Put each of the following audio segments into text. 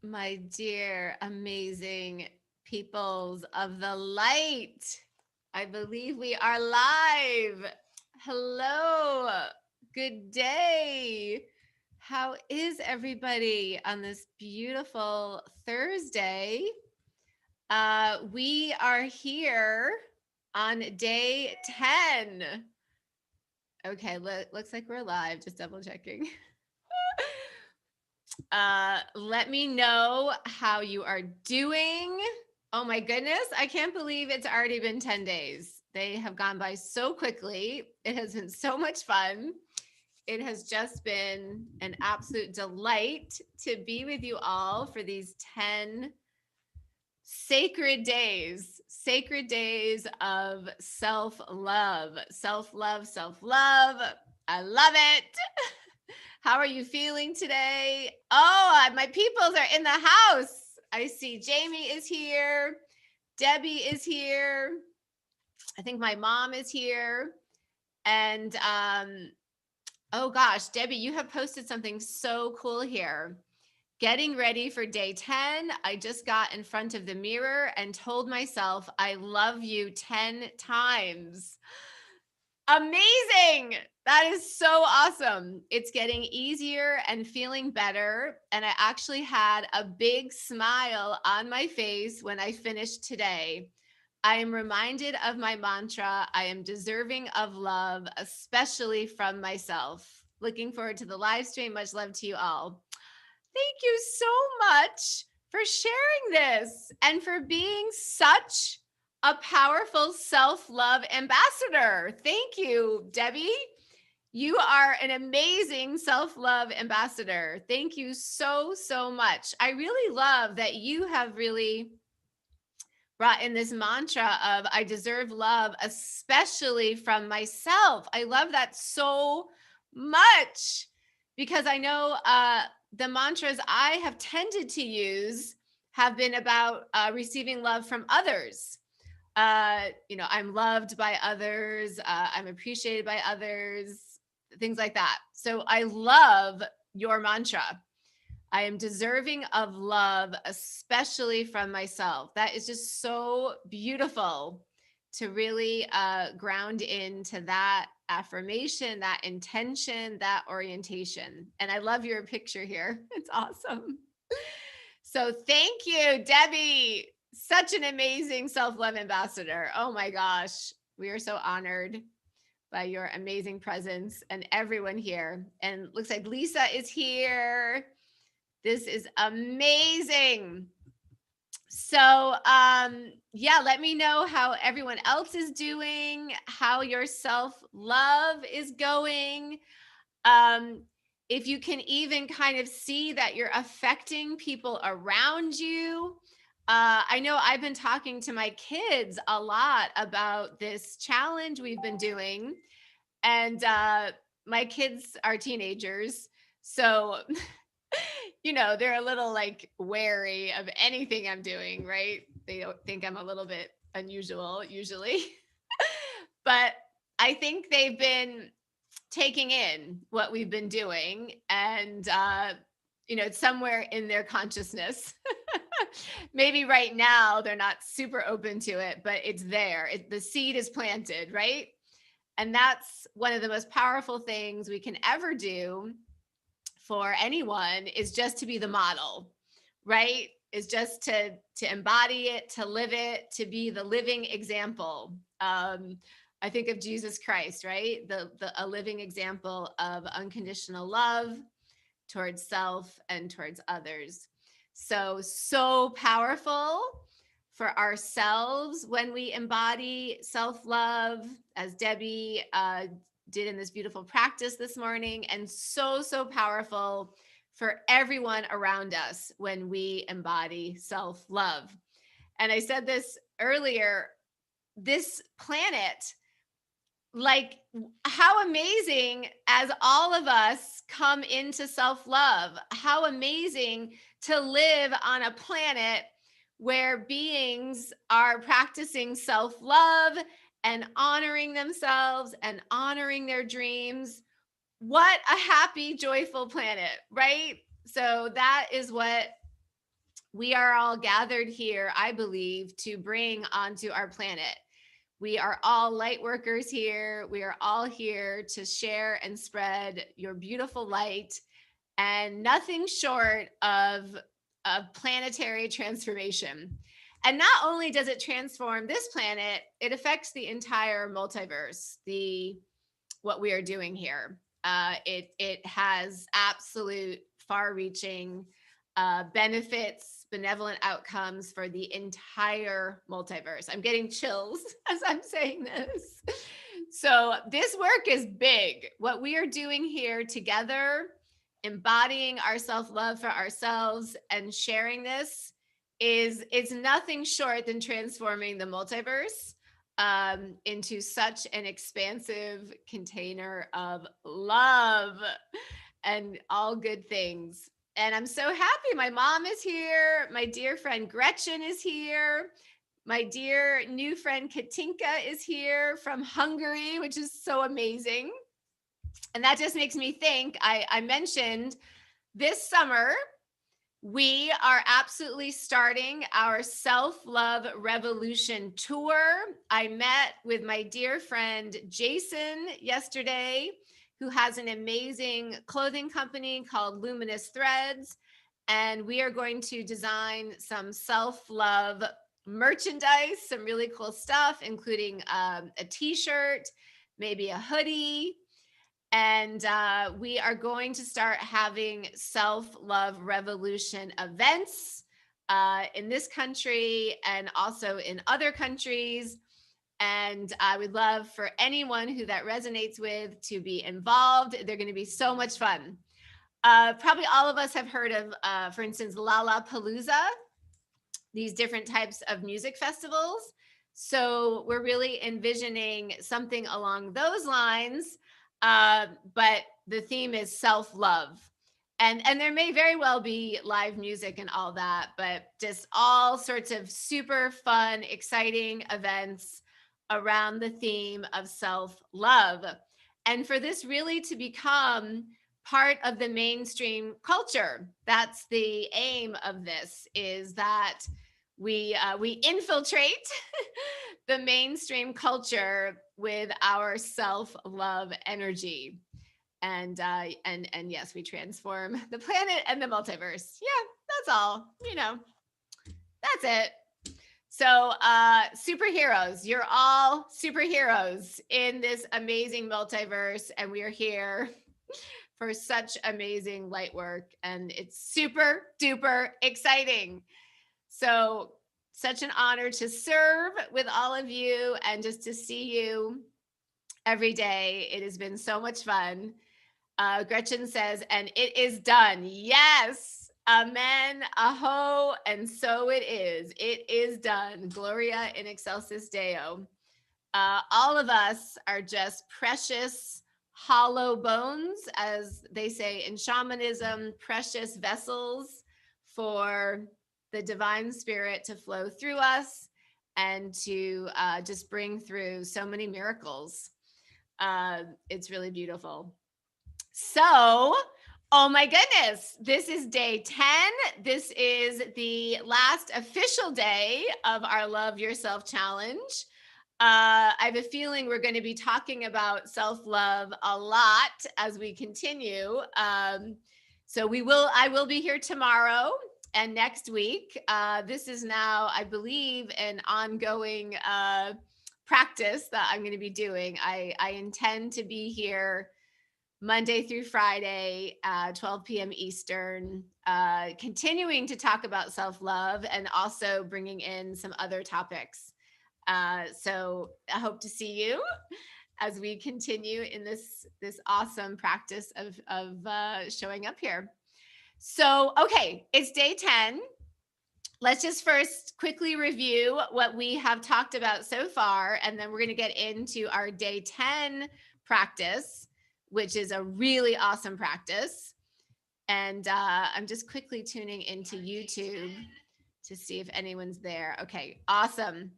my dear, amazing peoples of the light. I believe we are live. Hello. Good day. How is everybody on this beautiful Thursday? We are here on day 10. Okay, looks like we're live. Just double checking. Let me know how you are doing. Oh my goodness, I can't believe it's already been 10 days. They have gone by so quickly. It has been so much fun. It has just been an absolute delight to be with you all for these 10 sacred days of self love, self love, self love. I love it. How are you feeling today? Oh, my peoples are in the house. I see Jamie is here. Debbie is here. I think my mom is here. And oh gosh, Debbie, you have posted something so cool here. Getting ready for day 10. I just got in front of the mirror and told myself I love you 10 times. Amazing. That is so awesome. It's getting easier and feeling better. And I actually had a big smile on my face when I finished today. I am reminded of my mantra I am deserving of love, especially from myself. Looking forward to the live stream. Much love to you all. Thank you so much for sharing this and for being such a powerful self-love ambassador. Thank you, Debbie. You are an amazing self-love ambassador. Thank you so, so much. I really love that you have really brought in this mantra of I deserve love, especially from myself. I love that so much because I know the mantras I have tended to use have been about receiving love from others. I'm loved by others, I'm appreciated by others, things like that. So I love your mantra. I am deserving of love, especially from myself. That is just so beautiful to really ground into that affirmation, that intention, that orientation. And I love your picture here. It's awesome. So thank you, Debbie. Such an amazing self love ambassador. Oh my gosh. We are so honored by your amazing presence and everyone here. And looks like Lisa is here. This is amazing. So, yeah, let me know how everyone else is doing, how your self love is going. Um, if you can even kind of see that you're affecting people around you. I know I've been talking to my kids a lot about this challenge we've been doing, and my kids are teenagers. So they're a little like wary of anything I'm doing, right? They don't think I'm a little bit unusual usually. But I think they've been taking in what we've been doing and it's somewhere in their consciousness. Maybe right now they're not super open to it, but it's there. The seed is planted, right? And that's one of the most powerful things we can ever do for anyone is just to be the model, right? Is just to embody it, to live it, to be the living example. I think of Jesus Christ, right? A living example of unconditional love towards self and towards others. So powerful for ourselves when we embody self-love, as Debbie did in this beautiful practice this morning, and so powerful for everyone around us when we embody self-love. And I said this earlier, this planet, like, how amazing as all of us come into self-love, how amazing to live on a planet where beings are practicing self-love and honoring themselves and honoring their dreams. What a happy, joyful planet, right? So that is what we are all gathered here, I believe, to bring onto our planet. We are all light workers here. We are all here to share and spread your beautiful light, and nothing short of planetary transformation. And not only does it transform this planet, it affects the entire multiverse, the what we are doing here. It has absolute far-reaching benefits, benevolent outcomes for the entire multiverse. I'm getting chills as I'm saying this. So this work is big. What we are doing here together, embodying our self-love for ourselves and sharing this, is it's nothing short than transforming the multiverse into such an expansive container of love and all good things. And I'm so happy. My mom is here. My dear friend Gretchen is here. My dear new friend Katinka is here from Hungary, which is so amazing. And that just makes me think, I mentioned this summer, we are absolutely starting our self-love revolution tour. I met with my dear friend Jason yesterday, who has an amazing clothing company called Luminous Threads. And we are going to design some self-love merchandise, some really cool stuff, including a t-shirt, maybe a hoodie. And we are going to start having self-love revolution events in this country and also in other countries. And I would love for anyone who that resonates with to be involved. They're going to be so much fun. Probably all of us have heard of, for instance, Lollapalooza, these different types of music festivals. So we're really envisioning something along those lines. But the theme is self-love. And there may very well be live music and all that, but just all sorts of super fun, exciting events around the theme of self-love. And for this really to become part of the mainstream culture, that's the aim of this, is that we infiltrate the mainstream culture with our self-love energy. And yes, we transform the planet and the multiverse. Yeah, that's all. That's it. So superheroes, you're all superheroes in this amazing multiverse, and we are here for such amazing light work, and it's super duper exciting. So such an honor to serve with all of you and just to see you every day. It has been so much fun. Gretchen says, and it is done. Yes. Amen. Aho. And so it is. It is done. Gloria in excelsis Deo. All of us are just precious, hollow bones, as they say in shamanism, precious vessels for the divine spirit to flow through us and to just bring through so many miracles. It's really beautiful. So, oh my goodness, this is day 10. This is the last official day of our Love Yourself Challenge. I have a feeling we're going to be talking about self-love a lot as we continue. So I will be here tomorrow and next week. This is now, I believe, an ongoing practice that I'm going to be doing. I intend to be here Monday through Friday, 12 p.m. Eastern, continuing to talk about self-love and also bringing in some other topics. So I hope to see you as we continue in this awesome practice of showing up here. So, okay, it's day 10. Let's just first quickly review what we have talked about so far, and then we're going to get into our day 10 practice, which is a really awesome practice. And I'm just quickly tuning into YouTube to see if anyone's there. Okay, awesome.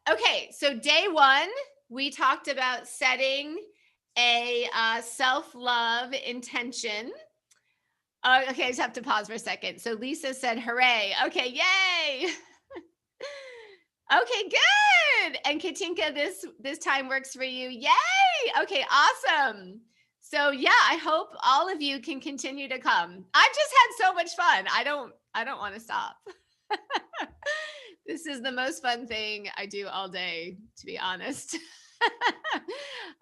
Okay, so day 1, we talked about setting a self-love intention. Okay, I just have to pause for a second. So Lisa said, hooray. Okay, yay. Okay, good. And Katinka, this time works for you. Yay. Okay, awesome. So yeah, I hope all of you can continue to come. I've just had so much fun. I don't want to stop. This is the most fun thing I do all day, to be honest.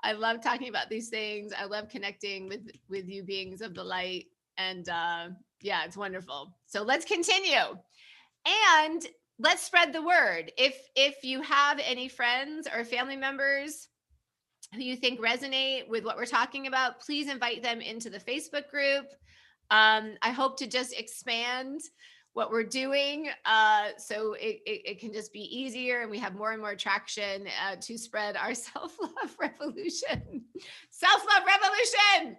I love talking about these things. I love connecting with you beings of the light. And yeah, it's wonderful. So let's continue. And let's spread the word. If you have any friends or family members who you think resonate with what we're talking about, please invite them into the Facebook group. I hope to just expand what we're doing so it can just be easier and we have more and more traction to spread our self-love revolution. Self-love revolution.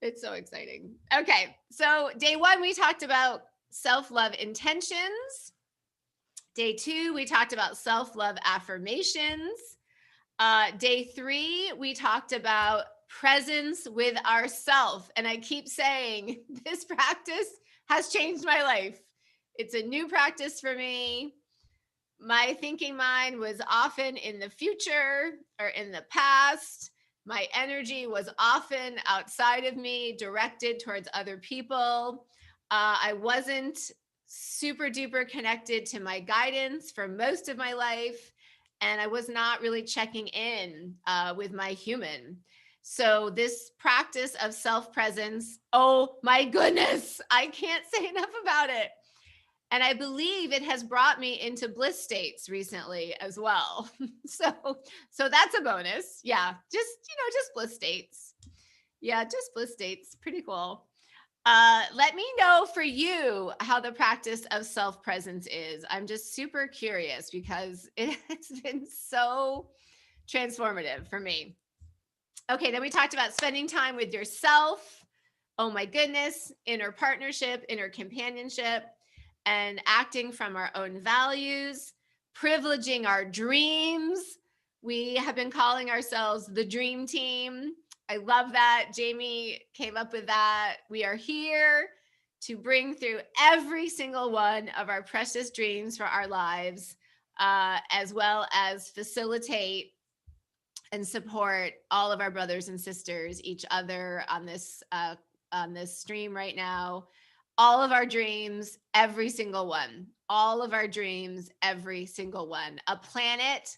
It's so exciting. Okay, so day 1, we talked about self-love intentions. Day 2, we talked about self-love affirmations. Day 3, we talked about presence with ourself. And I keep saying this practice has changed my life. It's a new practice for me. My thinking mind was often in the future or in the past. My energy was often outside of me, directed towards other people. I wasn't super duper connected to my guidance for most of my life. And I was not really checking in with my human. So, this practice of self presence, oh my goodness, I can't say enough about it. And I believe it has brought me into bliss states recently as well. So that's a bonus. Yeah, just bliss states. Yeah, just bliss states. Pretty cool. Let me know for you how the practice of self-presence is. I'm just super curious because it's been so transformative for me. Okay, then we talked about spending time with yourself. Oh my goodness, inner partnership, inner companionship, and acting from our own values, privileging our dreams. We have been calling ourselves the dream team. I love that. Jamie came up with that. We are here to bring through every single one of our precious dreams for our lives, as well as facilitate and support all of our brothers and sisters, each other on this stream right now. All of our dreams, every single one. All of our dreams, every single one. A planet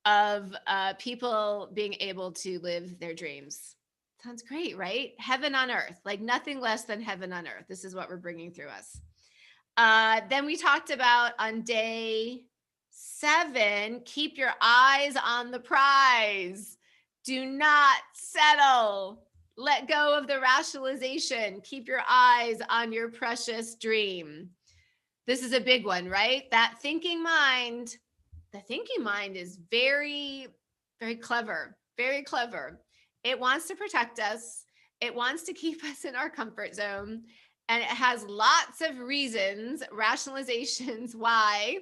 of people being able to live their dreams. Sounds great, right? Heaven on earth, like nothing less than heaven on earth. This is what we're bringing through us. Then we talked about on day 7, keep your eyes on the prize. Do not settle. Let go of the rationalization. Keep your eyes on your precious dream. This is a big one, right? That thinking mind, the thinking mind is very, very clever, very clever. It wants to protect us. It wants to keep us in our comfort zone. And it has lots of reasons, rationalizations why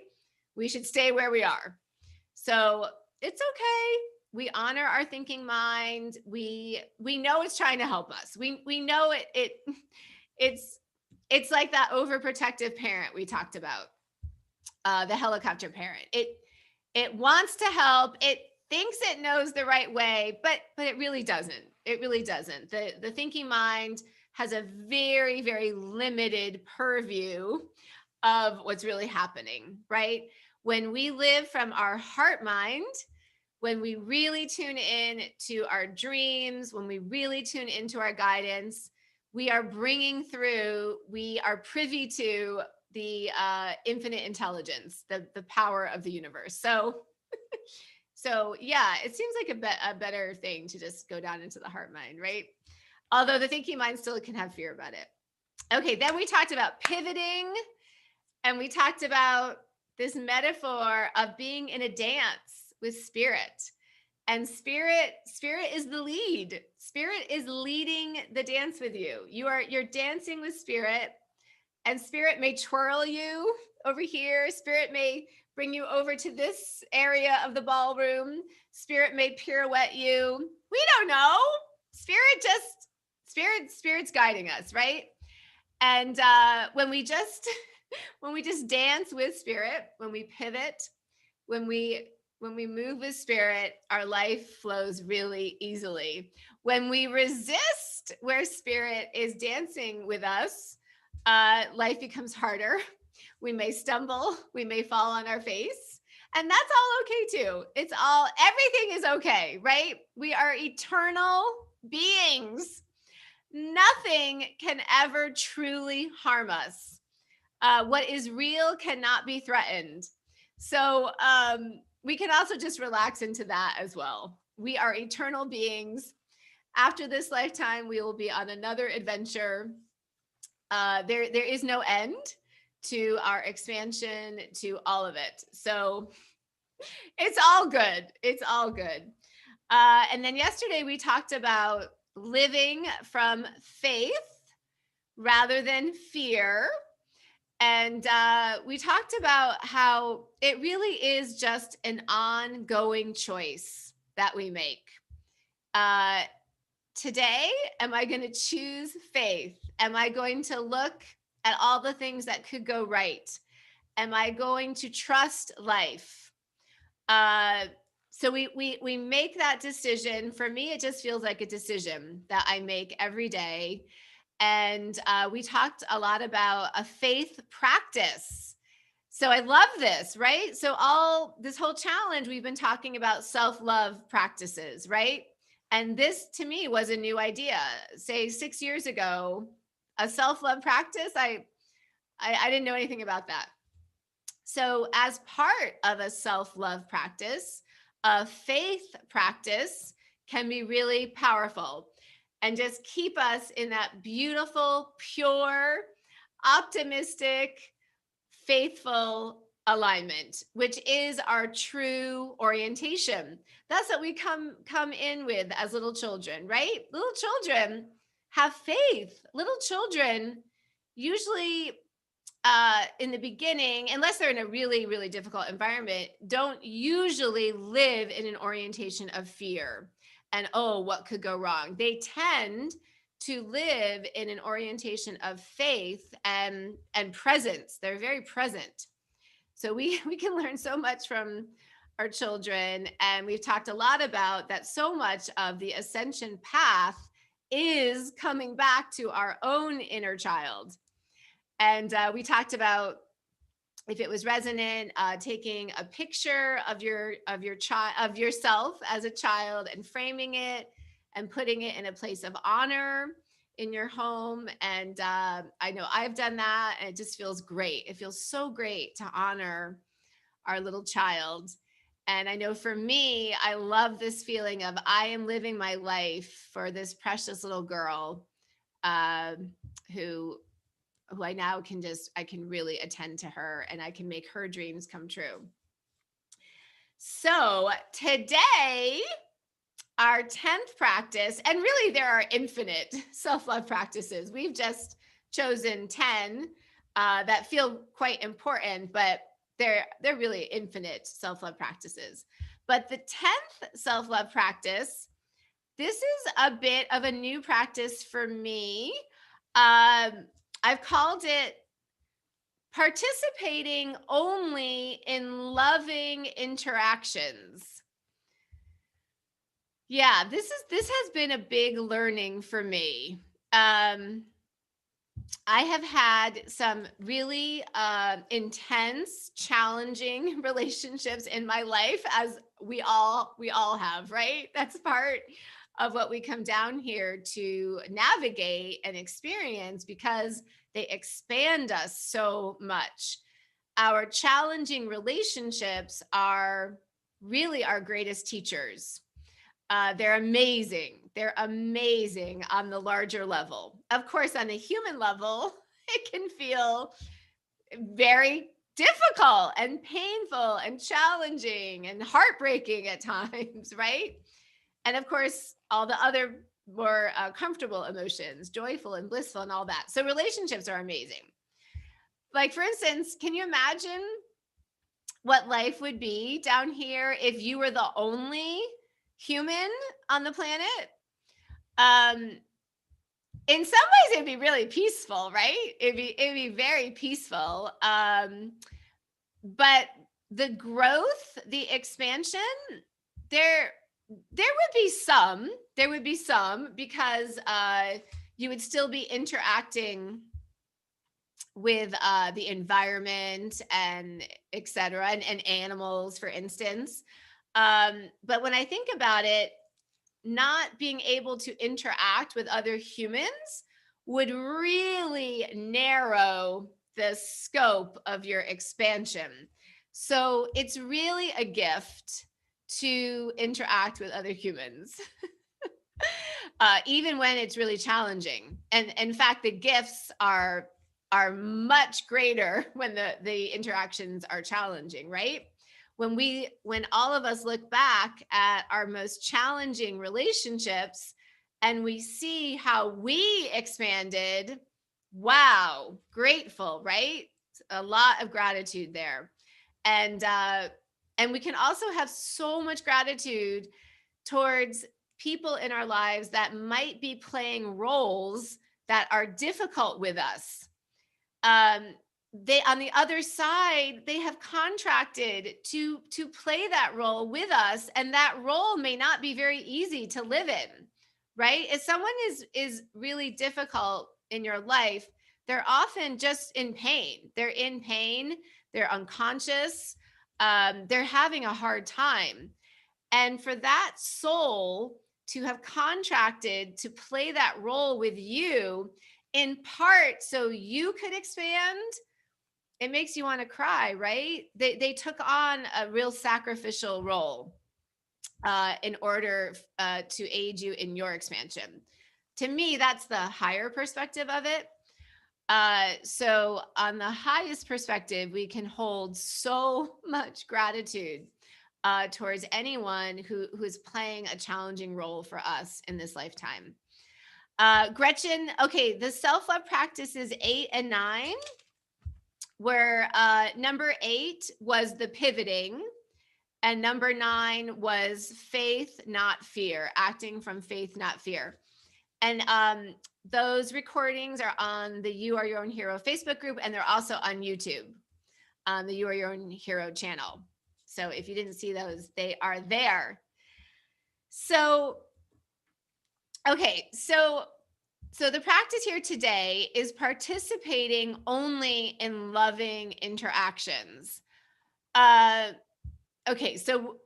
we should stay where we are. So it's okay. We honor our thinking mind. We know it's trying to help us. We know it's like that overprotective parent we talked about, the helicopter parent. It wants to help. It thinks it knows the right way, but it really doesn't. It really doesn't. The thinking mind has a very, very limited purview of what's really happening, right? When we live from our heart mind, when we really tune in to our dreams, when we really tune into our guidance, we are bringing through, we are privy to the infinite intelligence, the power of the universe. So yeah, it seems like a better thing to just go down into the heart mind, right? Although the thinking mind still can have fear about it. Okay, then we talked about pivoting, and we talked about this metaphor of being in a dance with spirit. And spirit is the lead. Spirit is leading the dance with you. You're dancing with spirit, and spirit may twirl you over here. Spirit may bring you over to this area of the ballroom. Spirit may pirouette you. We don't know. Spirit Spirit's guiding us, right? And when we just when we just dance with spirit, when we pivot, when we move with spirit, our life flows really easily. When we resist where spirit is dancing with us, life becomes harder. We may stumble, we may fall on our face, and that's all okay too. Everything is okay, right? We are eternal beings. Nothing can ever truly harm us. What is real cannot be threatened. So we can also just relax into that as well. We are eternal beings. After this lifetime, we will be on another adventure. There is no end to our expansion, to all of it. So it's all good. It's all good. And then yesterday we talked about living from faith rather than fear. And we talked about how it really is just an ongoing choice that we make. Uh, Today, am I going to choose faith? Am I going to look at all the things that could go right? Am I going to trust life? Uh, so we make that decision. For me, it just feels like a decision that I make every day. And we talked a lot about a faith practice. So I love this, right? So all this whole challenge, we've been talking about self-love practices, right? And this to me was a new idea. Say 6 years ago, a self-love practice, I didn't know anything about that. So as part of a self-love practice, a faith practice can be really powerful and just keep us in that beautiful, pure, optimistic, faithful alignment, which is our true orientation. That's what we come in with as little children, right? Little children have faith. Little children usually in the beginning, unless they're in a really, really difficult environment, don't usually live in an orientation of fear and, oh, what could go wrong? They tend to live in an orientation of faith and presence. They're very present. So we can learn so much from our children. And we've talked a lot about that so much of the ascension path is coming back to our own inner child. And we talked about, if it was resonant, taking a picture of your child, of yourself as a child, and framing it and putting it in a place of honor in your home. And I know I've done that, and it just feels great. It feels so great to honor our little child. And I know for me, I love this feeling of I am living my life for this precious little girl, uh, who I now I can really attend to her, and I can make her dreams come true. So today, our 10th practice, and really there are infinite self-love practices. We've just chosen 10 that feel quite important, but they're really infinite self-love practices. But the 10th self-love practice, this is a bit of a new practice for me. I've called it participating only in loving interactions. Yeah, this has been a big learning for me. I have had some really intense, challenging relationships in my life, as we all have, right? That's part of what we come down here to navigate and experience, because they expand us so much. Our challenging relationships are really our greatest teachers. They're amazing. They're amazing on the larger level. Of course, on a human level, it can feel very difficult and painful and challenging and heartbreaking at times, right? And of course, all the other more comfortable emotions, joyful and blissful and all that. So relationships are amazing. Like, for instance, can you imagine what life would be down here if you were the only human on the planet? Um, in some ways it'd be really peaceful, right? It'd be very peaceful. But the growth, the expansion, there there would be some because you would still be interacting with the environment and et cetera, and animals, for instance. But when I think about it, not being able to interact with other humans would really narrow the scope of your expansion. So it's really a gift to interact with other humans, even when it's really challenging. And in fact, the gifts are much greater when the interactions are challenging, right? When all of us look back at our most challenging relationships and we see how we expanded, wow, grateful, right? A lot of gratitude there. And we can also have so much gratitude towards people in our lives that might be playing roles that are difficult with us. They, on the other side, they have contracted to play that role with us, and that role may not be very easy to live in, right? If someone is really difficult in your life, they're often just in pain. They're in pain, they're unconscious, they're having a hard time. And for that soul to have contracted to play that role with you, in part so you could expand, it makes you want to cry, right? They took on a real sacrificial role in order to aid you in your expansion. To me, that's the higher perspective of it. So on the highest perspective, we can hold so much gratitude towards anyone who is playing a challenging role for us in this lifetime. Gretchen, okay, the self-love practices 8 and 9, where number 8 was the pivoting, and number 9 was faith, not fear, acting from faith, not fear. And those recordings are on the You Are Your Own Hero Facebook group, and they're also on YouTube, on the You Are Your Own Hero channel. So if you didn't see those, they are there. So, okay, so the practice here today is participating only in loving interactions. Okay, so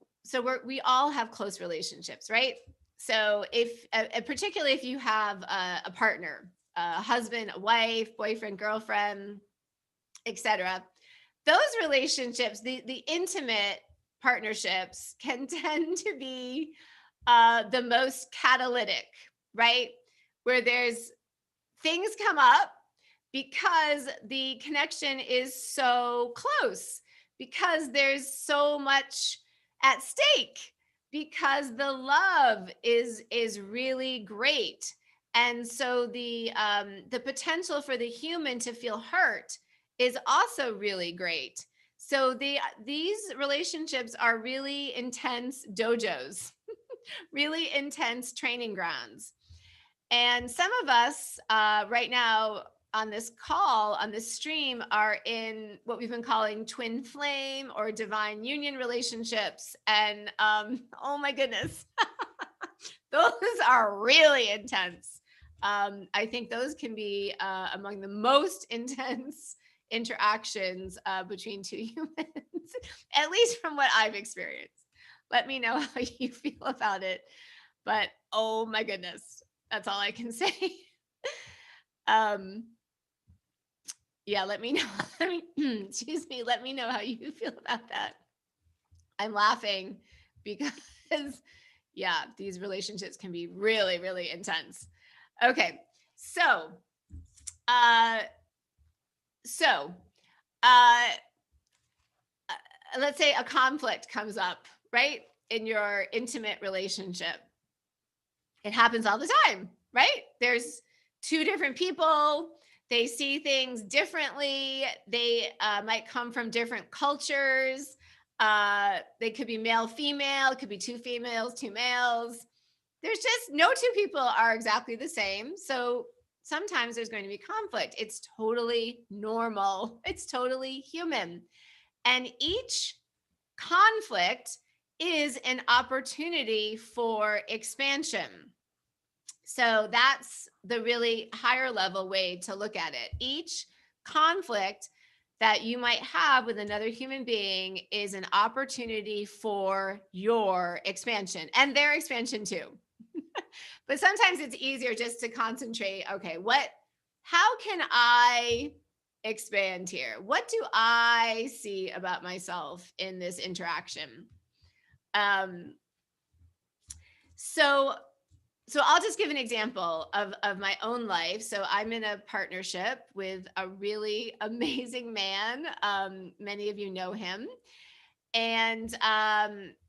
we all have close relationships, right? So if particularly if you have a partner, a husband, a wife, boyfriend, girlfriend, etc., those relationships, the intimate partnerships, can tend to be the most catalytic, right? Where there's things come up because the connection is so close, because there's so much at stake, because the love is really great. And so the potential for the human to feel hurt is also really great. So these relationships are really intense dojos, really intense training grounds. And some of us right now on this call, on this stream, are in what we've been calling twin flame or divine union relationships. And oh my goodness, those are really intense. I think those can be among the most intense interactions between two humans, at least from what I've experienced. Let me know how you feel about it. But oh my goodness, that's all I can say. Yeah, let me know. Excuse me. Let me know how you feel about that. I'm laughing because, yeah, these relationships can be really, really intense. Okay, so, uh, so, uh, let's say a conflict comes up, right, in your intimate relationship. It happens all the time, right? There's two different people. They see things differently. They might come from different cultures. They could be male, female. It could be two females, two males. There's just no two people are exactly the same. So sometimes there's going to be conflict. It's totally normal. It's totally human. And each conflict is an opportunity for expansion. So that's the really higher level way to look at it. Each conflict that you might have with another human being is an opportunity for your expansion and their expansion too. But sometimes it's easier just to concentrate. Okay, how can I expand here? What do I see about myself in this interaction? Um, so I'll just give an example of my own life. So I'm in a partnership with a really amazing man. Many of you know him. And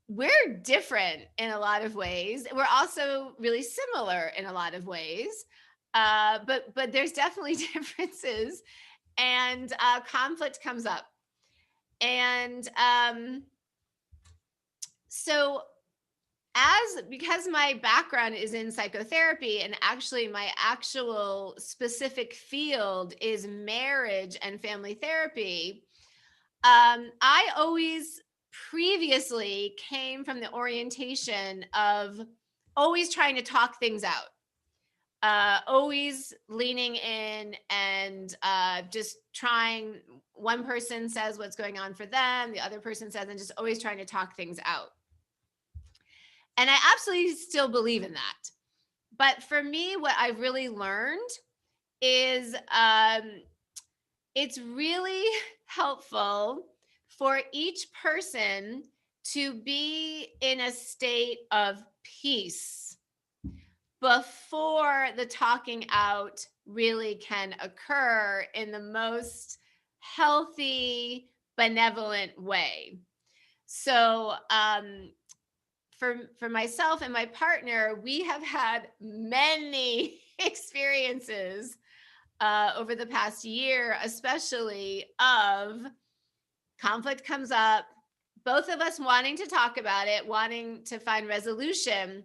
we're different in a lot of ways. We're also really similar in a lot of ways. But there's definitely differences, and conflict comes up. And so because my background is in psychotherapy, and actually my actual specific field is marriage and family therapy, I always previously came from the orientation of always trying to talk things out, always leaning in and just trying. One person says what's going on for them, the other person says, and just always trying to talk things out. And I absolutely still believe in that. But for me, what I've really learned is it's really helpful for each person to be in a state of peace before the talking out really can occur in the most healthy, benevolent way. So, for myself and my partner, we have had many experiences over the past year, especially of conflict comes up, both of us wanting to talk about it, wanting to find resolution,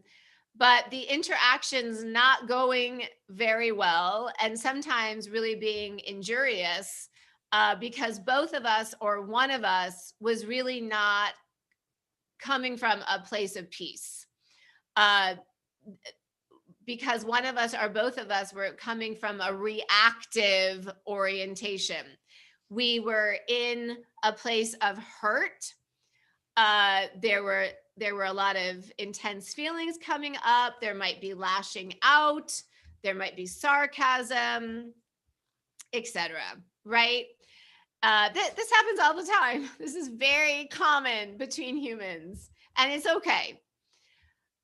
but the interactions not going very well, and sometimes really being injurious because both of us or one of us was really not coming from a place of peace. Uh, because one of us or both of us were coming from a reactive orientation. We were in a place of hurt. There were a lot of intense feelings coming up. There might be lashing out. There might be sarcasm, etc. Right? This happens all the time. This is very common between humans, and it's okay.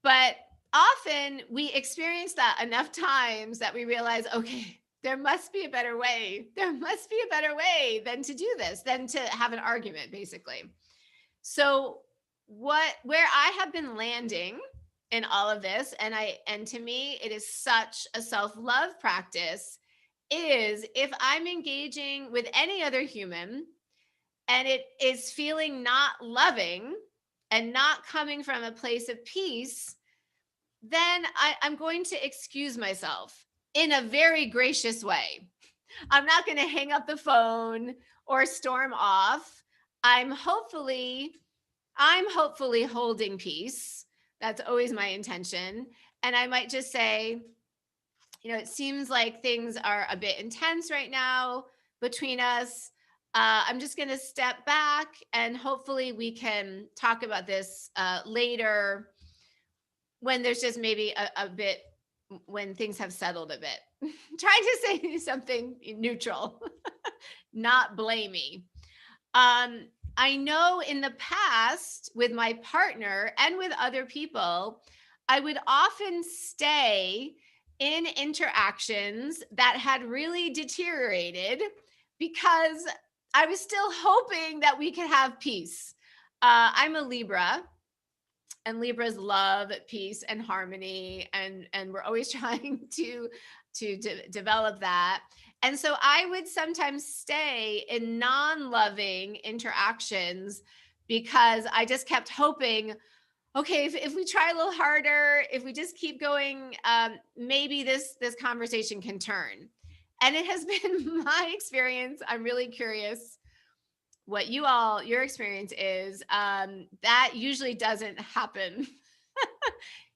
But often we experience that enough times that we realize, okay, there must be a better way. There must be a better way than to do this, than to have an argument, basically. So where I have been landing in all of this, and to me, it is such a self-love practice, is if I'm engaging with any other human and it is feeling not loving and not coming from a place of peace, then I'm going to excuse myself in a very gracious way. I'm not going to hang up the phone or storm off. I'm hopefully holding peace. That's always my intention. And I might just say, it seems like things are a bit intense right now between us. I'm just going to step back, and hopefully we can talk about this later when there's just maybe a bit, when things have settled a bit. Trying to say something neutral, not blamey. I know in the past with my partner and with other people, I would often stay in interactions that had really deteriorated because I was still hoping that we could have peace. I'm a Libra, and Libras love peace and harmony, and we're always trying to develop that. And so I would sometimes stay in non-loving interactions because I just kept hoping, okay, if we try a little harder, if we just keep going, maybe this conversation can turn. And it has been my experience. I'm really curious what your experience is. That usually doesn't happen.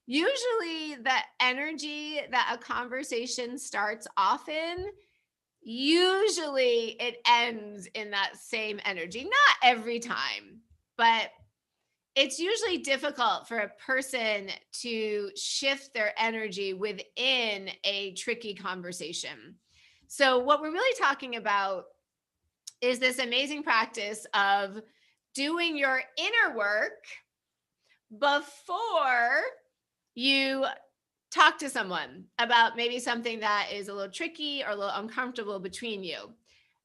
Usually, the energy that a conversation starts off in, usually it ends in that same energy. Not every time, but it's usually difficult for a person to shift their energy within a tricky conversation. So, what we're really talking about is this amazing practice of doing your inner work before you talk to someone about maybe something that is a little tricky or a little uncomfortable between you.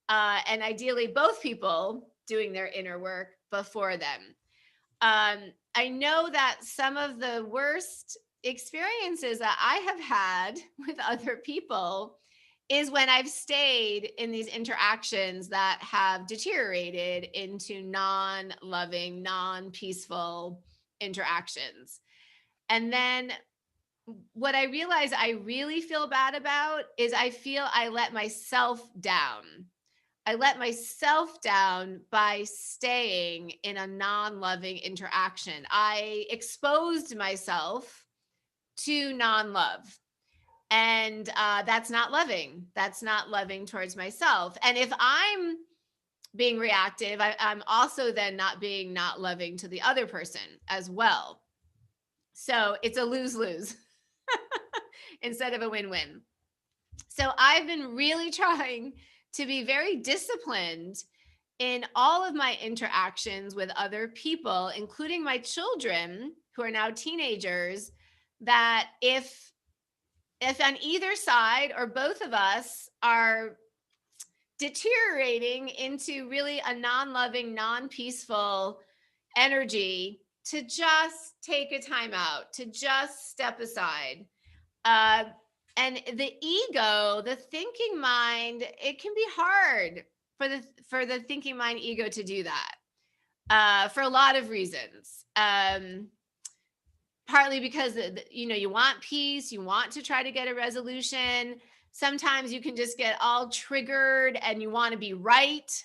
And ideally, both people doing their inner work before them. I know that some of the worst experiences that I have had with other people is when I've stayed in these interactions that have deteriorated into non loving, non peaceful interactions. And then what I realize I really feel bad about is I feel I let myself down. I let myself down by staying in a non loving interaction. I exposed myself to non love. And that's not loving. That's not loving towards myself. And if I'm being reactive, I'm also then not loving to the other person as well. So it's a lose lose instead of a win win. So I've been really trying to be very disciplined in all of my interactions with other people, including my children who are now teenagers, that if on either side or both of us are deteriorating into really a non-loving, non-peaceful energy, to just take a time out, to just step aside. Uh, and the ego, the thinking mind, it can be hard for the thinking mind ego to do that for a lot of reasons. Partly because you want peace, you want to try to get a resolution. Sometimes you can just get all triggered and you want to be right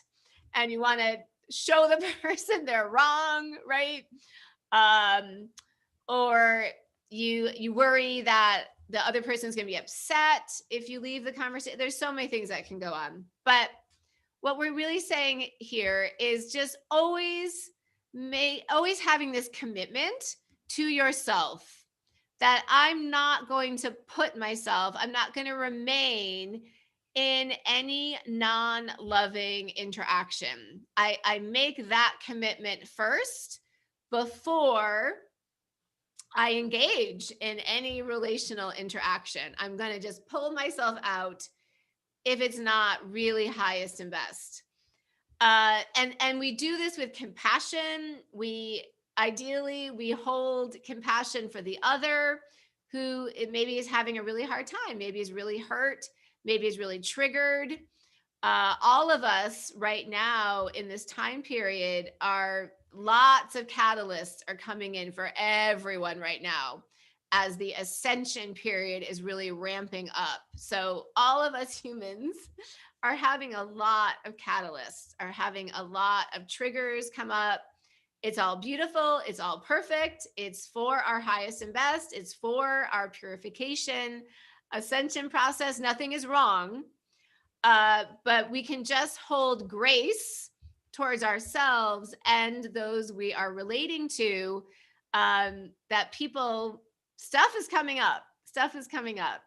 and you want to show the person they're wrong, right? um or you worry that the other person's going to be upset if you leave the conversation. There's so many things that can go on, but what we're really saying here is just always having this commitment to yourself, that I'm not going to I'm not going to remain in any non-loving interaction. I make that commitment first before I engage in any relational interaction. I'm going to just pull myself out if it's not really highest and best. And we do this with compassion. We hold compassion for the other who it maybe is having a really hard time, maybe is really hurt, maybe is really triggered. All of us right now in this time period are lots of catalysts are coming in for everyone right now as the ascension period is really ramping up. So all of us humans are having a lot of catalysts, are having a lot of triggers come up. It's all beautiful. It's all perfect. It's for our highest and best. It's for our purification, ascension process. Nothing is wrong. But we can just hold grace towards ourselves and those we are relating to. That stuff is coming up. Stuff is coming up.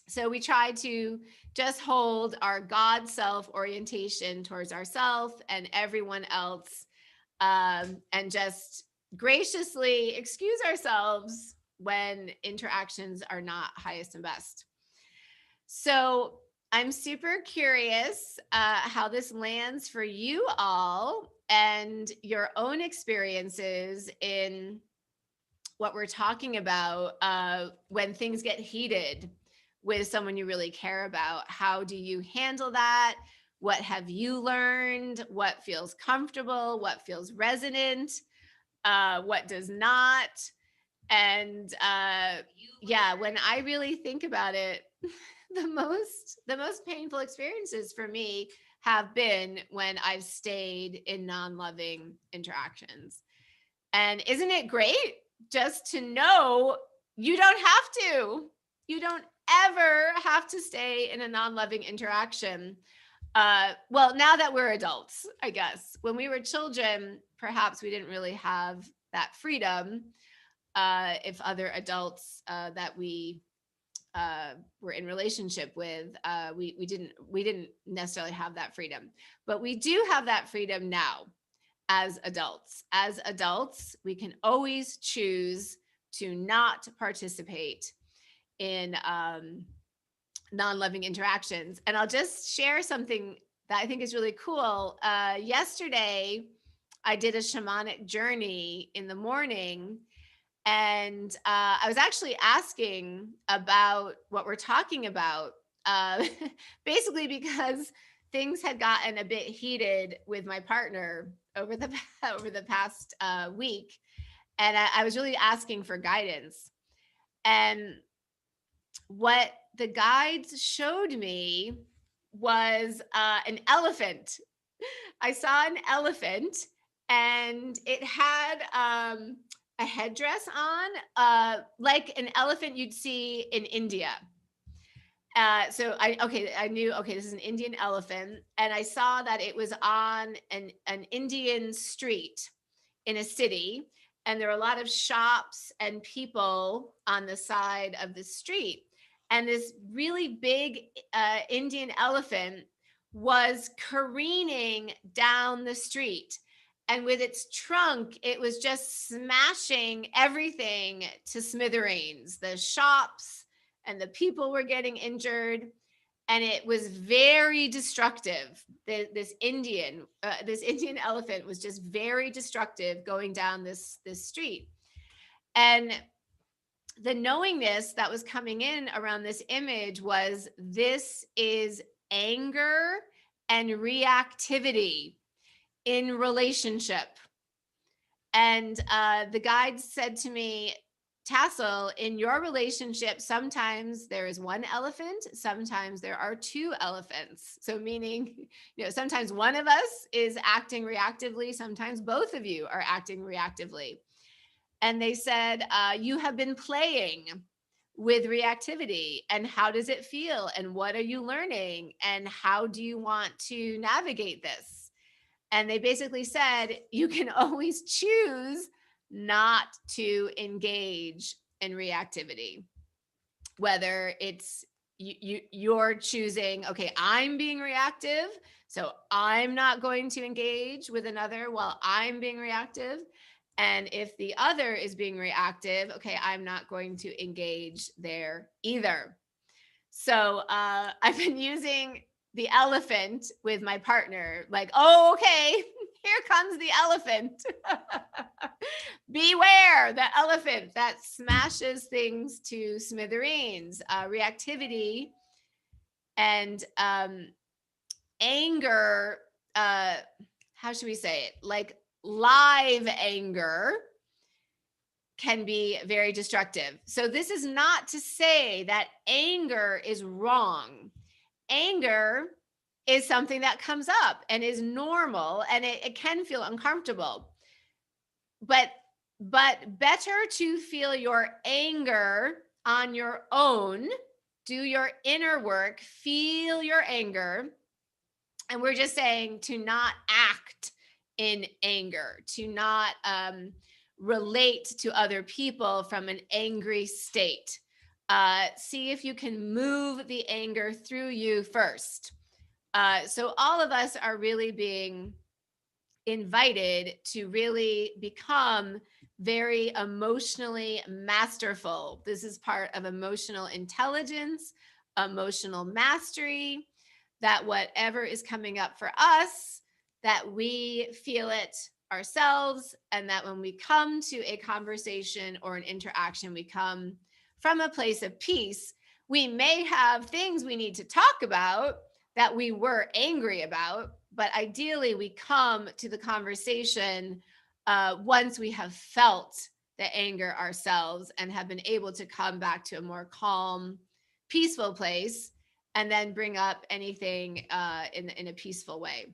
So we try to just hold our God self orientation towards ourselves and everyone else, and just graciously excuse ourselves when interactions are not highest and best. So I'm super curious how this lands for you all and your own experiences in what we're talking about when things get heated with someone you really care about. How do you handle that? What have you learned? What feels comfortable? What feels resonant? what does not. And yeah, when I really think about it, the most painful experiences for me have been when I've stayed in non-loving interactions. And isn't it great just to know you don't have to? You don't ever have to stay in a non-loving interaction. Well, now that we're adults, I guess. When we were children, perhaps we didn't really have that freedom. If other adults that we were in relationship with, we didn't necessarily have that freedom, but we do have that freedom now as adults. As adults, we can always choose to not participate in non-loving interactions. And I'll just share something that I think is really cool. Yesterday, I did a shamanic journey in the morning, and I was actually asking about what we're talking about, uh, basically because things had gotten a bit heated with my partner over the over the past week, and I was really asking for guidance. And what the guides showed me was an elephant. I saw an elephant, and it had a headdress on, like an elephant you'd see in India. So I knew, okay, this is an Indian elephant, and I saw that it was on an Indian street in a city, and there were a lot of shops and people on the side of the street. And this really big Indian elephant was careening down the street. And with its trunk, it was just smashing everything to smithereens. The shops and the people were getting injured, and it was very destructive. This Indian elephant was just very destructive going down this street. And the knowingness that was coming in around this image was, this is anger and reactivity in relationship. And the guide said to me, Tassel, in your relationship, sometimes there is one elephant, sometimes there are two elephants. So, meaning, sometimes one of us is acting reactively, sometimes both of you are acting reactively. And they said, you have been playing with reactivity. And how does it feel? And what are you learning? And how do you want to navigate this? And they basically said, you can always choose not to engage in reactivity, whether it's you're choosing, okay, I'm being reactive, so I'm not going to engage with another while I'm being reactive. And if the other is being reactive, okay, I'm not going to engage there either. So I've been using the elephant with my partner, like, oh, okay, here comes the elephant. Beware the elephant that smashes things to smithereens. Reactivity and anger, how should we say it? Like live anger can be very destructive. So this is not to say that anger is wrong. Anger is something that comes up and is normal, and it can feel uncomfortable. But better to feel your anger on your own, do your inner work, feel your anger. And we're just saying to not act in anger, to not relate to other people from an angry state. See if you can move the anger through you first. So all of us are really being invited to really become very emotionally masterful. This is part of emotional intelligence, emotional mastery, that whatever is coming up for us, that we feel it ourselves, and that when we come to a conversation or an interaction, we come from a place of peace. We may have things we need to talk about that we were angry about, but ideally we come to the conversation once we have felt the anger ourselves and have been able to come back to a more calm, peaceful place, and then bring up anything in a peaceful way.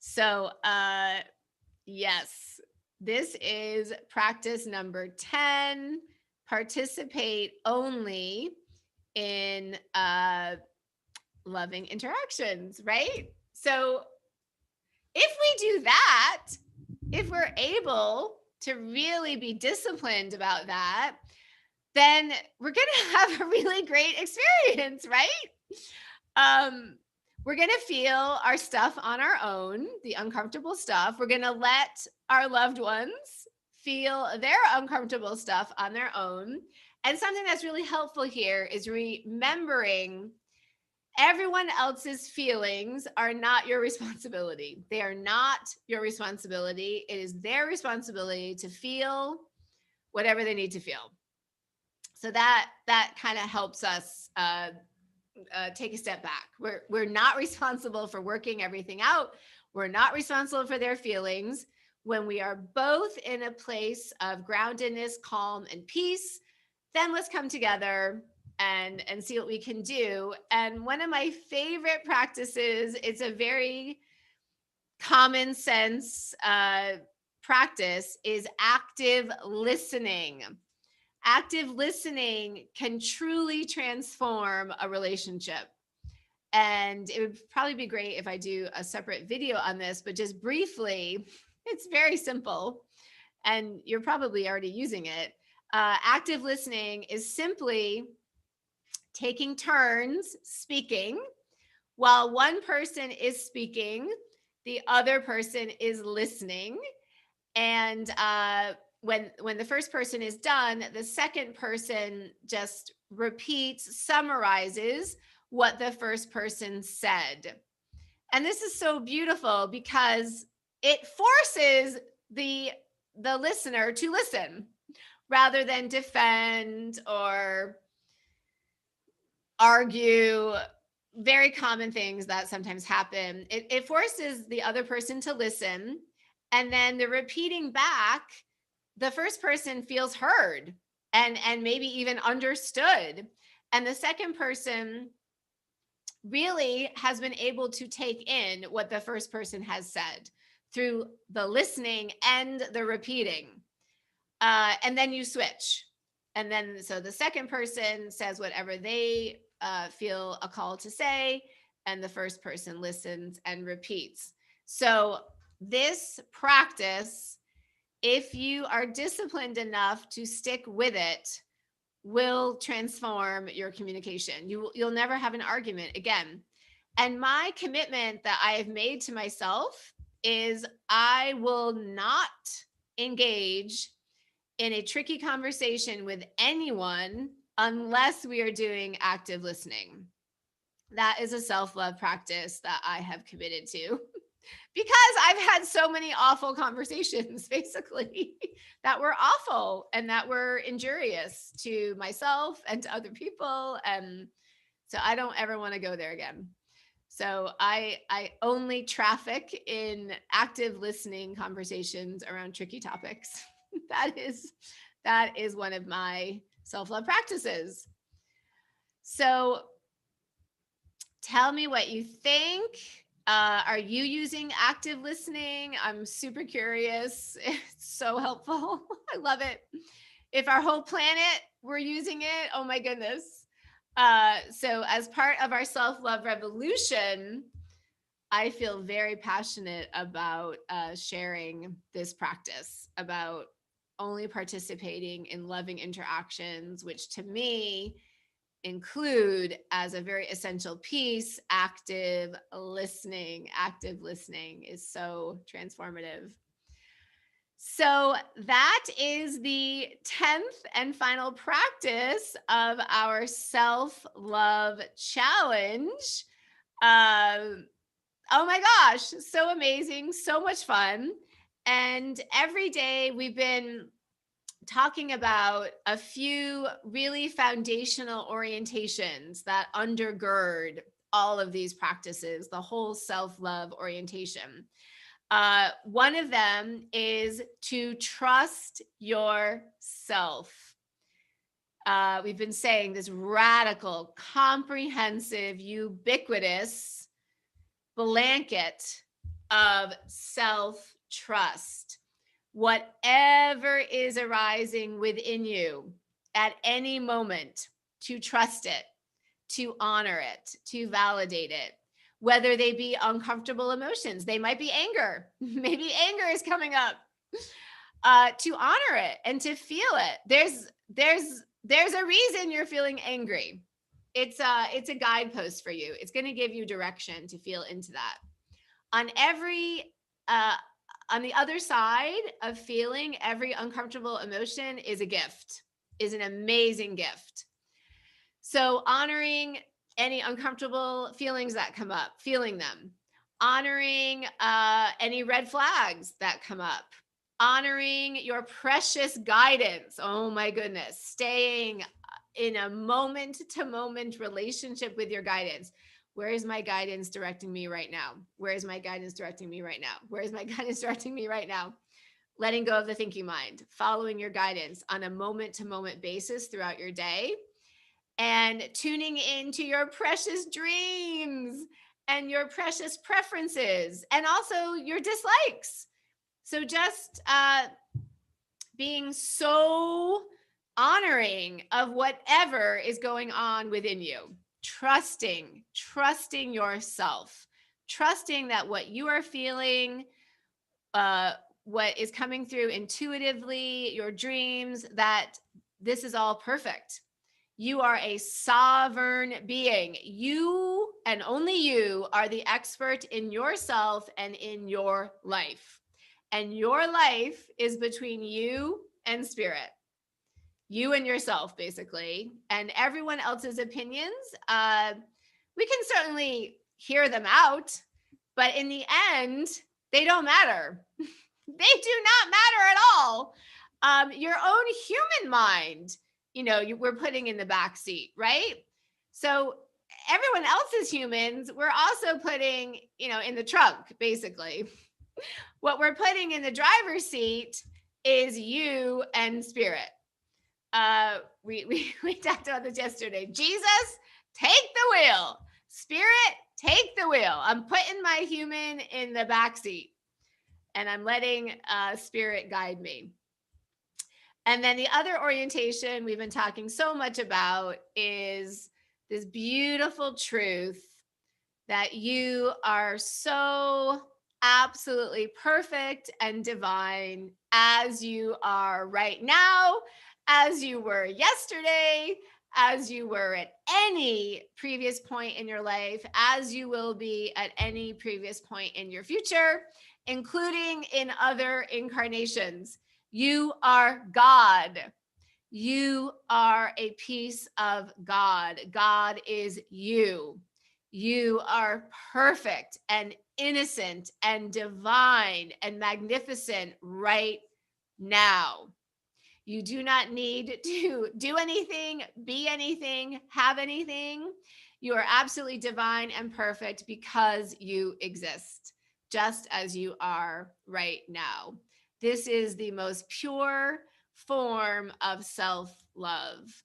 So, yes, this is practice number 10. Participate only in loving interactions, right? So, if we do that, if we're able to really be disciplined about that, then we're going to have a really great experience, right? Um, we're going to feel our stuff on our own, the uncomfortable stuff. We're going to let our loved ones feel their uncomfortable stuff on their own. And something that's really helpful here is remembering everyone else's feelings are not your responsibility. They are not your responsibility. It is their responsibility to feel whatever they need to feel. So that kind of helps us take a step back. We're not responsible for working everything out. We're not responsible for their feelings. When we are both in a place of groundedness, calm, and peace, then let's come together and see what we can do. And one of my favorite practices, it's a very common sense practice, is active listening. Active listening can truly transform a relationship. And it would probably be great if I do a separate video on this, but just briefly, it's very simple and you're probably already using it. Active listening is simply taking turns speaking. While one person is speaking, the other person is listening. And when the first person is done, the second person just repeats, summarizes what the first person said. And this is so beautiful because it forces the listener to listen rather than defend or argue. Very common things that sometimes happen. It forces the other person to listen, and then the repeating back, the first person feels heard and maybe even understood, and the second person really has been able to take in what the first person has said through the listening and the repeating. And then you switch. And then, so the second person says whatever they feel a call to say, and the first person listens and repeats. So, this practice, if you are disciplined enough to stick with it, will transform your communication. You'll never have an argument again. And my commitment that I have made to myself is I will not engage in a tricky conversation with anyone unless we are doing active listening. That is a self-love practice that I have committed to because I've had so many awful conversations, basically, that were awful and that were injurious to myself and to other people. And so I don't ever want to go there again. So I only traffic in active listening conversations around tricky topics. that is one of my self-love practices. So tell me what you think. Are you using active listening? I'm super curious. It's so helpful. I love it. If our whole planet were using it, oh my goodness. So as part of our self-love revolution, I feel very passionate about sharing this practice, about only participating in loving interactions, which to me include, as a very essential piece, active listening. Active listening is so transformative. So that is the 10th and final practice of our self-love challenge. Oh my gosh, so amazing, so much fun. And every day we've been talking about a few really foundational orientations that undergird all of these practices, the whole self-love orientation. One of them is to trust yourself. We've been saying this radical, comprehensive, ubiquitous blanket of self trust. Whatever is arising within you at any moment, to trust it, to honor it, to validate it, whether they be uncomfortable emotions. They might be anger. Maybe anger is coming up. To honor it and to feel it. There's a reason you're feeling angry. It's a guidepost for you. It's going to give you direction to feel into that. On every uh, on the other side of feeling every uncomfortable emotion is a gift, is an amazing gift. So honoring any uncomfortable feelings that come up, feeling them, honoring any red flags that come up, honoring your precious guidance. Oh my goodness, staying in a moment to moment relationship with your guidance. Where is my guidance directing me right now? Where is my guidance directing me right now? Where is my guidance directing me right now? Letting go of the thinking mind, following your guidance on a moment to moment basis throughout your day, and tuning into your precious dreams and your precious preferences and also your dislikes. So just being so honoring of whatever is going on within you, trusting yourself, trusting that what you are feeling, what is coming through intuitively, your dreams, that this is all perfect. You are a sovereign being. You and only you are the expert in yourself and in your life. And your life is between you and spirit, you and yourself, basically. And everyone else's opinions, we can certainly hear them out, but in the end, they don't matter. They do not matter at all. Your own human mind, we're putting in the back seat, right? So everyone else's humans, we're also putting, in the trunk, basically. What we're putting in the driver's seat is you and spirit. We talked about this yesterday. Jesus, take the wheel. Spirit, take the wheel. I'm putting my human in the back seat, and I'm letting spirit guide me. And then the other orientation we've been talking so much about is this beautiful truth that you are so absolutely perfect and divine as you are right now, as you were yesterday, as you were at any previous point in your life, as you will be at any previous point in your future, including in other incarnations. You are God. You are a piece of God. God is you. You are perfect and innocent and divine and magnificent right now. You do not need to do anything, be anything, have anything. You are absolutely divine and perfect because you exist, just as you are right now. This is the most pure form of self-love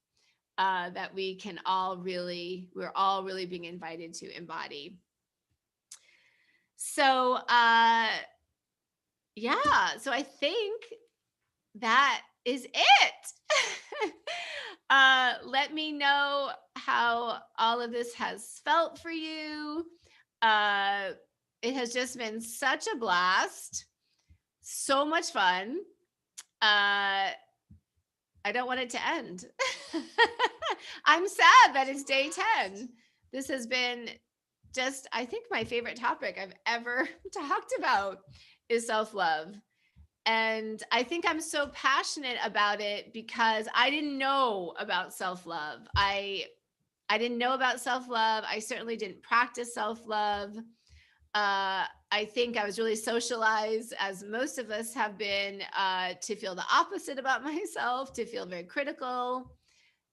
that we're all really being invited to embody. So, so I think that is it. Let me know how all of this has felt for you. It has just been such a blast. So much fun. I don't want it to end. I'm sad that it's day 10. This has been just, I think, my favorite topic I've ever talked about is self-love. And I think I'm so passionate about it because I didn't know about self-love. I didn't know about self-love. I certainly didn't practice self-love. I think I was really socialized, as most of us have been, to feel the opposite about myself, to feel very critical,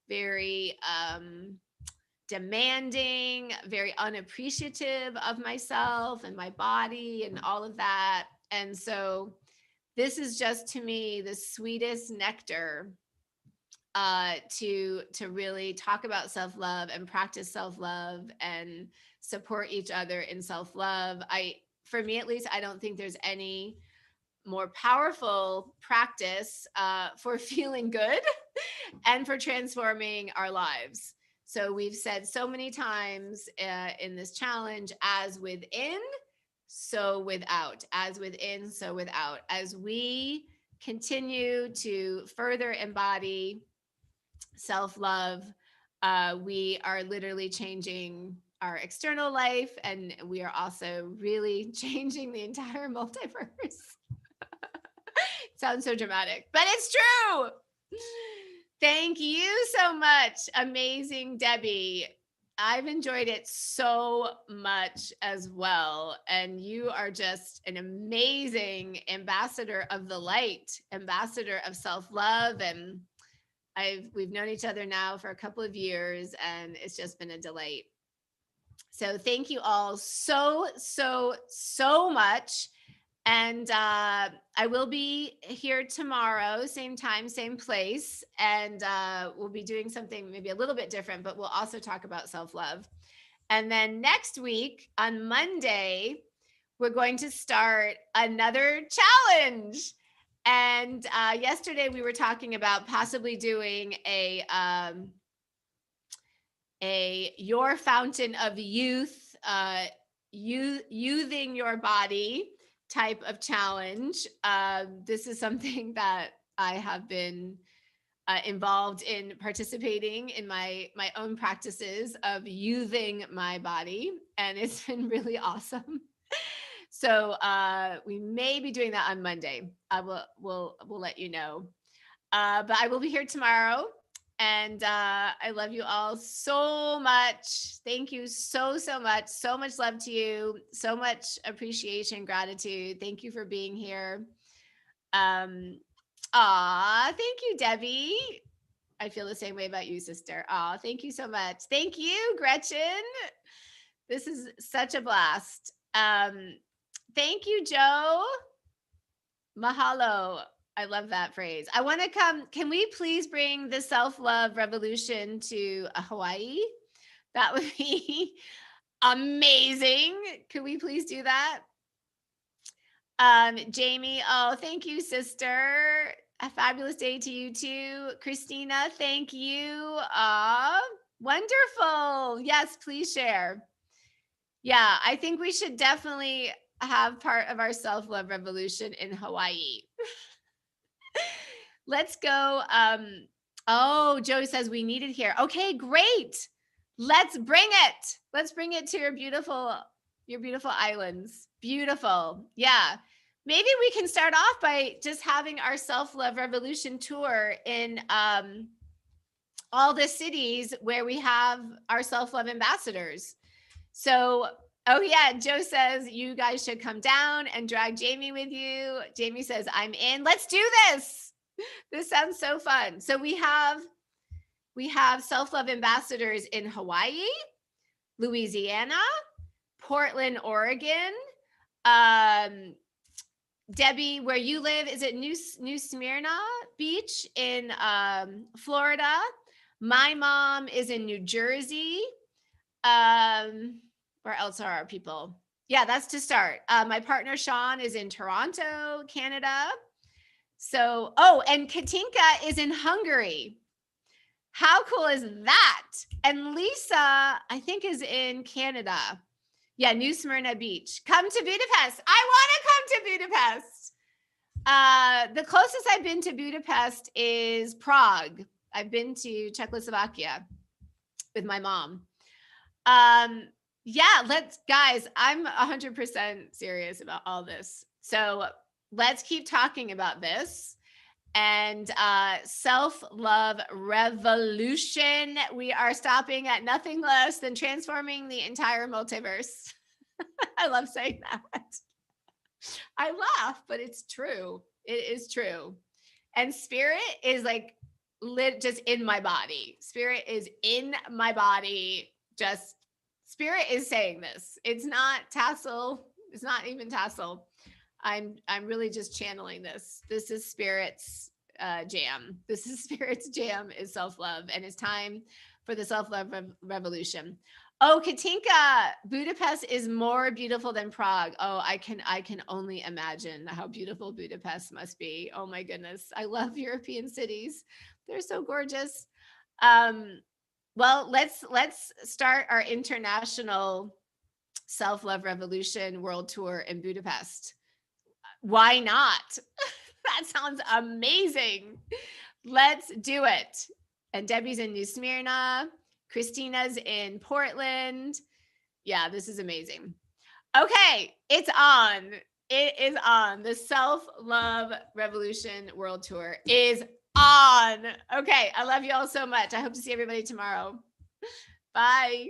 very demanding, very unappreciative of myself and my body and all of that. And so this is just, to me, the sweetest nectar to really talk about self-love and practice self-love and support each other in self-love. For me at least, I don't think there's any more powerful practice for feeling good and for transforming our lives. So we've said so many times in this challenge, as within, so without, as within, so without. As we continue to further embody self-love, we are literally changing our external life, and we are also really changing the entire multiverse. Sounds so dramatic, but it's true. Thank you so much, amazing Debbie. I've enjoyed it so much as well. And you are just an amazing ambassador of the light, ambassador of self-love. And we've known each other now for a couple of years, and it's just been a delight. So thank you all so, so, so much. And I will be here tomorrow, same time, same place. And we'll be doing something maybe a little bit different, but we'll also talk about self-love. And then next week on Monday, we're going to start another challenge. And yesterday we were talking about possibly doing a your fountain of youth, youthing your body type of challenge. This is something that I have been involved in participating in my own practices of youthing my body, and it's been really awesome. So we may be doing that on Monday. We'll let you know. But I will be here tomorrow. And I love you all so much. Thank you so, so much. So much love to you. So much appreciation, gratitude. Thank you for being here. Thank you, Debbie. I feel the same way about you, sister. Thank you so much. Thank you, Gretchen. This is such a blast. Thank you, Joe. Mahalo. I love that phrase. I want to come. Can we please bring the self-love revolution to Hawaii? That would be amazing. Could we please do that? Jamie, thank you, sister. A fabulous day to you too. Christina, thank you. Wonderful. Yes, please share. Yeah, I think we should definitely have part of our self-love revolution in Hawaii. Let's go. Joe says we need it here. Okay, great. Let's bring it. Let's bring it to your beautiful islands. Beautiful. Yeah. Maybe we can start off by just having our self-love revolution tour in all the cities where we have our self-love ambassadors. So, Joe says you guys should come down and drag Jamie with you. Jamie says, I'm in. Let's do this. This sounds so fun. So we have self-love ambassadors in Hawaii, Louisiana, Portland, Oregon. Debbie, where you live, is it New Smyrna Beach in Florida? My mom is in New Jersey. Where else are our people? Yeah, that's to start. My partner Sean is in Toronto, Canada. So, and Katinka is in Hungary. How cool is that? And Lisa, I think, is in Canada. Yeah, New Smyrna Beach. Come to Budapest. I want to come to Budapest. The closest I've been to Budapest is Prague. I've been to Czechoslovakia with my mom. Guys, I'm 100% serious about all this. So let's keep talking about this. And self-love revolution. We are stopping at nothing less than transforming the entire multiverse. I love saying that. I laugh, but it's true. It is true. And spirit is like just in my body. Spirit is in my body just spirit is saying this. It's not tassel. It's not even tassel. I'm really just channeling this. This is spirit's jam. This is spirit's jam is self-love, and it's time for the self-love revolution. Oh, Katinka, Budapest is more beautiful than Prague. Oh, I can only imagine how beautiful Budapest must be. Oh my goodness. I love European cities. They're so gorgeous. Um, well, let's start our international self-love revolution world tour in Budapest. Why not? That sounds amazing. Let's do it. And Debbie's in New Smyrna. Christina's in Portland. Yeah, this is amazing. Okay, it's on. It is on. The Self Love Revolution World Tour is on. Okay, I love you all so much. I hope to see everybody tomorrow. Bye.